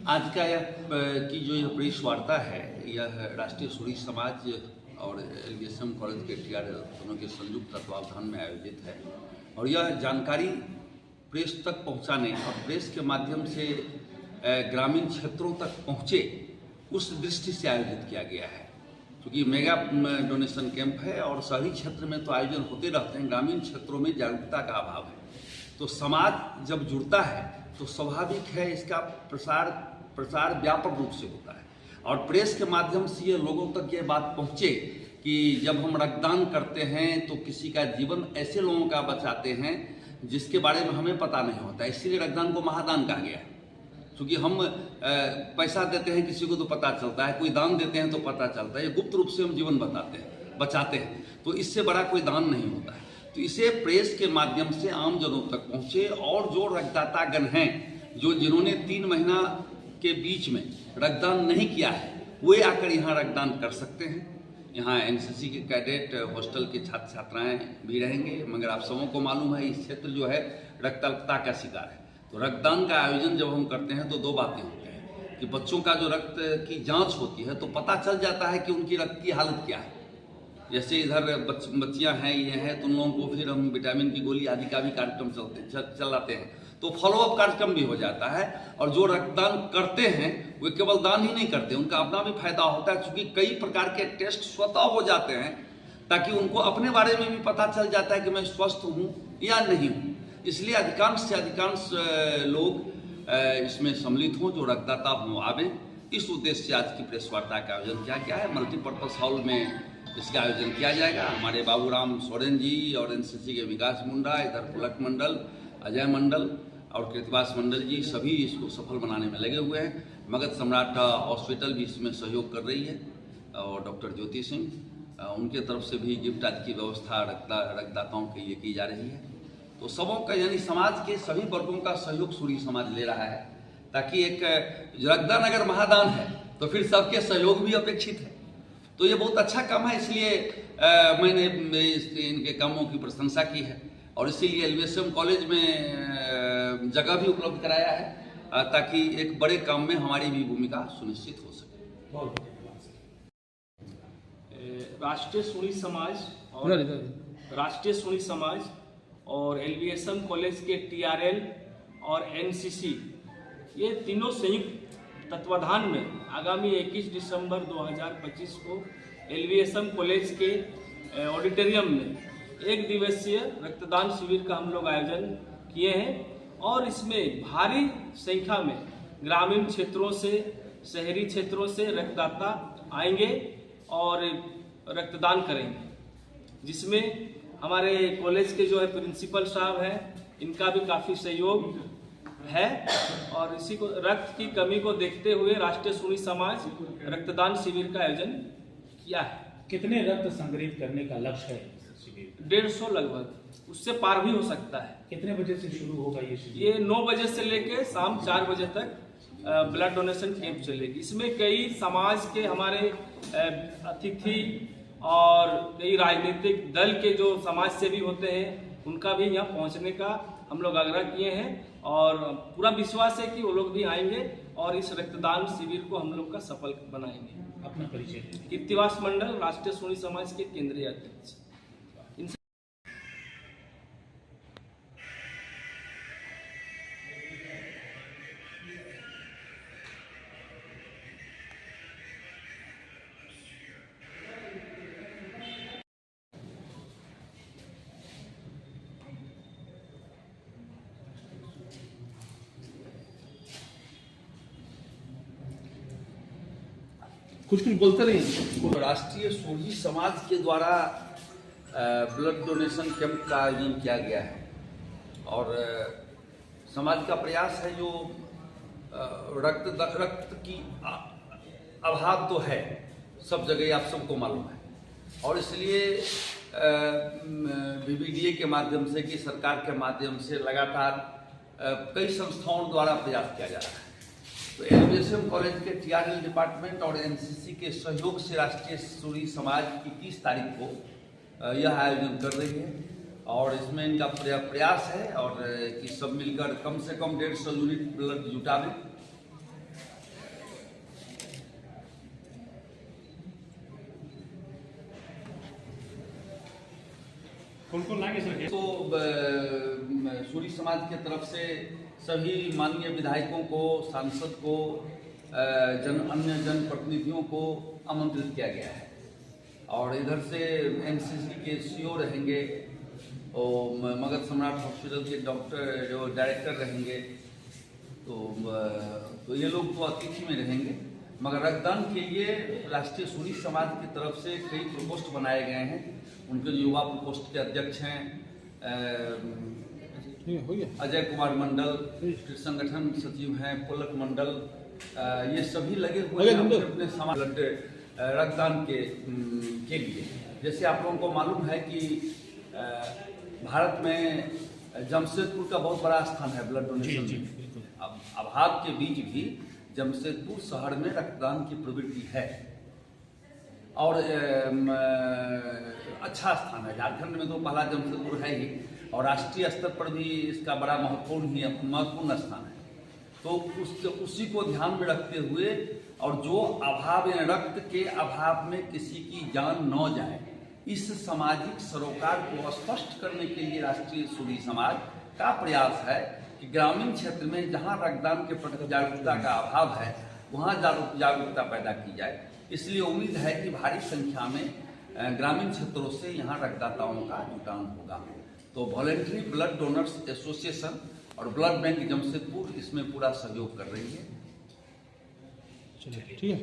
आज का यह प्रेस वार्ता है, यह राष्ट्रीय सूरी समाज और एलवीएसएम कॉलेज के टीआरएल दोनों के संयुक्त तत्वावधान में आयोजित है और यह जानकारी प्रेस तक पहुंचाने और प्रेस के माध्यम से ग्रामीण क्षेत्रों तक पहुंचे उस दृष्टि से आयोजित किया गया है। क्योंकि मेगा डोनेशन कैंप है और शहरी क्षेत्र में तो आयोजन होते रहते हैं, ग्रामीण क्षेत्रों में जागरूकता का अभाव है। तो समाज जब जुड़ता है तो स्वाभाविक है इसका प्रसार व्यापक रूप से होता है और प्रेस के माध्यम से ये लोगों तक ये बात पहुँचे कि जब हम रक्तदान करते हैं तो किसी का जीवन ऐसे लोगों का बचाते हैं जिसके बारे में हमें पता नहीं होता। इसीलिए रक्तदान को महादान कहा गया है। क्योंकि हम पैसा देते हैं किसी को तो पता चलता है, कोई दान देते हैं तो पता चलता है, ये गुप्त रूप से हम जीवन बचाते हैं, तो इससे बड़ा कोई दान नहीं होता है। तो इसे प्रेस के माध्यम से आम जनों तक पहुँचे और जो रक्तदातागण हैं जिन्होंने 3 महीना के बीच में रक्तदान नहीं किया है वे आकर यहाँ रक्तदान कर सकते हैं। यहाँ एनसीसी के कैडेट, हॉस्टल के छात्र छात्राएं भी रहेंगे, मगर आप सबों को मालूम है इस क्षेत्र जो है रक्ताल्पता का शिकार है। तो रक्तदान का आयोजन जब हम करते हैं तो 2 बातें होती हैं कि बच्चों का जो रक्त की जांच होती है तो पता चल जाता है कि उनकी रक्त की हालत क्या है। जैसे इधर बच्चियां हैं, ये हैं, तो उन लोगों को फिर हम विटामिन की गोली आदि का भी कार्यक्रम चलाते हैं, तो फॉलोअप कार्यक्रम भी हो जाता है। और जो रक्तदान करते हैं वे केवल दान ही नहीं करते, उनका अपना भी फायदा होता है, क्योंकि कई प्रकार के टेस्ट स्वतः हो जाते हैं ताकि उनको अपने बारे में भी पता चल जाता है कि मैं स्वस्थ हूँ या नहीं हूँ। इसलिए अधिकांश से अधिकांश लोग इसमें सम्मिलित हों, जो रक्तदाता हों आवे। इस उद्देश्य से आज की प्रेस वार्ता का आयोजन किया गया है। मल्टीपर्पज़ हॉल में इसका आयोजन किया जाएगा। हमारे बाबूराम सोरेन जी और एनसीसी के विकास मुंडा, इधर पुलक मंडल, अजय मंडल और कृतिवास मंडल जी सभी इसको सफल बनाने में लगे हुए हैं। मगध सम्राट हॉस्पिटल भी इसमें सहयोग कर रही है और डॉक्टर ज्योति सिंह उनके तरफ से भी गिफ्ट आदि की व्यवस्था रक्तदाताओं के लिए की जा रही है। तो सबों का यानी समाज के सभी वर्गों का सहयोग सूरी समाज ले रहा है, ताकि एक रक्तदान अगर महादान है तो फिर सबके सहयोग भी अपेक्षित है। तो ये बहुत अच्छा काम है, इसलिए मैंने इनके कामों की प्रशंसा की है और इसीलिए एलवीएसएम कॉलेज में जगह भी उपलब्ध कराया है ताकि एक बड़े काम में हमारी भी भूमिका सुनिश्चित हो सके। राष्ट्रीय सूरी समाज और एलवीएसएम कॉलेज के टीआरएल और एनसीसी ये तीनों संयुक्त तत्वाधान में आगामी 21 दिसंबर 2025 को एलवीएसएम कॉलेज के ऑडिटोरियम में 1 दिवसीय रक्तदान शिविर का हम लोग आयोजन किए हैं और इसमें भारी संख्या में ग्रामीण क्षेत्रों से, शहरी क्षेत्रों से रक्तदाता आएंगे और रक्तदान करेंगे, जिसमें हमारे कॉलेज के जो है प्रिंसिपल साहब हैं, इनका भी काफ़ी सहयोग है। और इसी को रक्त की कमी को देखते हुए राष्ट्रीय सूरी समाज रक्तदान शिविर का आयोजन किया है। कितने रक्त संग्रहित करने का लक्ष्य है शिविर? 150 लगभग, उससे पार भी हो सकता है। कितने बजे से शुरू होगा ये शिविर? ये 9 बजे से लेके शाम 4 बजे तक ब्लड डोनेशन कैंप चलेगी। इसमें कई समाज के हमारे अतिथि और कई राजनीतिक दल के जो समाज सेवी होते हैं उनका भी यहाँ पहुँचने का हम लोग आग्रह किए हैं और पूरा विश्वास है कि वो लोग भी आएंगे और इस रक्तदान शिविर को हम लोग का सफल बनाएंगे। अपना परिचय दीजिए। कृतिवास मंडल, राष्ट्रीय सूरी समाज के केंद्रीय अध्यक्ष। कुछ बोलते नहीं। राष्ट्रीय सूरी समाज के द्वारा ब्लड डोनेशन कैंप का आयोजन किया गया है और समाज का प्रयास है जो रक्त की अभाव तो है सब जगह, आप सबको मालूम है, और इसलिए बीबीडीए के माध्यम से कि सरकार के माध्यम से लगातार कई संस्थाओं द्वारा प्रयास किया जा रहा है। तो एलवीएसएम कॉलेज के टीआरएल डिपार्टमेंट और एनसीसी के सहयोग से राष्ट्रीय सूरी समाज 21 तारीख को यह आयोजन कर रही है और इसमें इनका प्रयास है और कि सब मिलकर कम से कम 150 यूनिट ब्लड जुटावें कौन कौन लागे सर? तो सूरी समाज के तरफ से सभी माननीय विधायकों को, सांसद को, अन्य जनप्रतिनिधियों को आमंत्रित किया गया है। और इधर से एनसीसी के सीओ रहेंगे और मगध सम्राट हॉस्पिटल के डॉक्टर जो डायरेक्टर रहेंगे, तो ये लोग तो अतिथि में रहेंगे। मगर रक्तदान के लिए राष्ट्रीय सूरी समाज की तरफ से कई प्रकोष्ठ बनाए गए हैं। उनके जो युवा प्रकोष्ठ के अध्यक्ष हैं अजय कुमार मंडल, फिर संगठन सचिव हैं पुलक मंडल, ये सभी लगे हुए हैं अपने समाज रक्तदान के लिए। जैसे आप लोगों को मालूम है कि भारत में जमशेदपुर का बहुत बड़ा स्थान है ब्लड डोनेशन में। अब अभाव के बीच भी जमशेदपुर शहर में रक्तदान की प्रवृत्ति है और अच्छा स्थान है। झारखंड में तो पहला जमशेदपुर है ही और राष्ट्रीय स्तर पर भी इसका बड़ा महत्वपूर्ण स्थान है। तो उसी को ध्यान में रखते हुए और जो अभाव या रक्त के अभाव में किसी की जान न जाए, इस सामाजिक सरोकार को स्पष्ट करने के लिए राष्ट्रीय सूरी समाज का प्रयास है कि ग्रामीण क्षेत्र में जहां रक्तदान के प्रति जागरूकता का अभाव है वहां जागरूकता पैदा की जाए। इसलिए उम्मीद है कि भारी संख्या में ग्रामीण क्षेत्रों से यहाँ रक्तदाताओं का जुटान होगा। तो वॉलेंटरी ब्लड डोनर्स एसोसिएशन और ब्लड बैंक जमशेदपुर इसमें पूरा सहयोग कर रही है। चलिए ठीक है।